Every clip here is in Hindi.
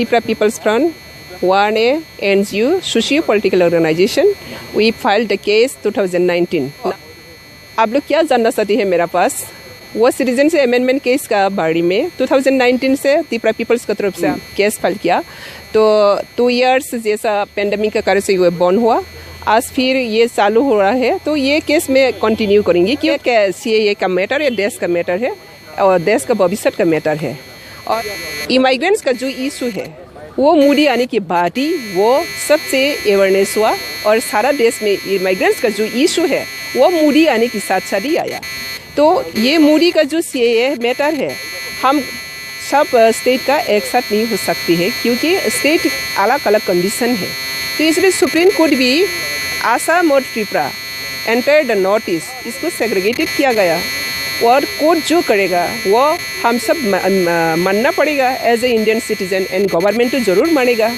Tripura People's Front, 1A, NGO, socio-political organization. We filed the case 2019. आप लोग क्या जानना चाहती है मेरा पास? वो सिटीजन से अमेंडमेंट केस का बारे में 2019 से त्रिपुरा पीपल्स की तरफ से केस फाइल किया। तो 2 इयर्स जैसा पेंडेमिक का कारण से ये बंद हुआ। आज फिर ये चालू हो रहा है, तो ये केस में कंटिन्यू करेंगे क्योंकि CAA का मैटर है, देश का मैटर है और देश का भविष्य का मैटर है। और इमाइग्रेंट्स का जो इशू है वो मोदी आने के बाद ही वो सबसे अवेयरनेस हुआ और सारा देश में इमाइग्रेंट्स का जो इशू है वो मोदी आने के साथ साथ ही आया। तो ये मोदी का जो CAA मैटर है, हम सब स्टेट का एक साथ नहीं हो सकती है क्योंकि स्टेट अलग अलग कंडीशन है। तो इसलिए सुप्रीम कोर्ट भी आसाम और Tripura enter the north east इसको सेग्रीगेटेड किया गया और कोर्ट जो करेगा वो हम सब मानना पड़ेगा as a Indian citizen and government तो ज़रूर मानेगा।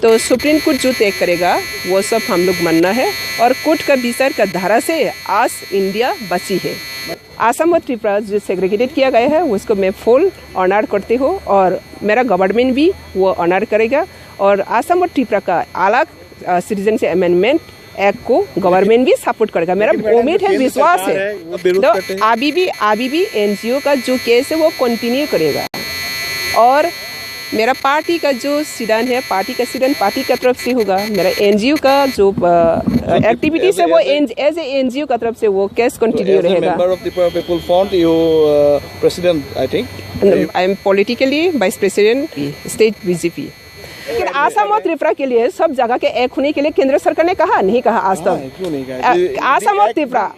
तो सुप्रीम कोर्ट जो तय करेगा वो सब हम लोग मानना है और कोर्ट का विचार का धारा से आज इंडिया बची है। आसाम और त्रिपुरा जो सेग्रीगेटेड किया गया है उसको मैं फुल ऑनर करती हूँ और मेरा गवर्नमेंट भी वो ऑनर करेगा और आसाम और त्रिपुरा का अलग सिटीजन से अमेंडमेंट एक्ट को गवर्नमेंट भी सपोर्ट करेगा। मेरा उम्मीद है, विश्वास है। तो अभी भी NGO का जो केस है वो कंटिन्यू करेगा और मेरा पार्टी का जो सिद्धांत है, पार्टी का सिद्धांत पार्टी की तरफ से होगा। मेरा NGO का जो एक्टिविटीज है वो एज ए NGO का तरफ से वो केस कंटिन्यू रहेगा। I am politically vice president state BJP। लेकिन आसाम और त्रिपुरा के लिए सब जगह के एक होने के लिए केंद्र सरकार ने कहा नहीं कहा आज तक। क्यों नहीं कहा?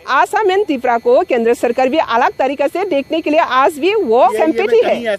आसाम एंड त्रिपुरा को केंद्र सरकार भी अलग तरीके से देखने के लिए आज भी वो सिंपैथी है।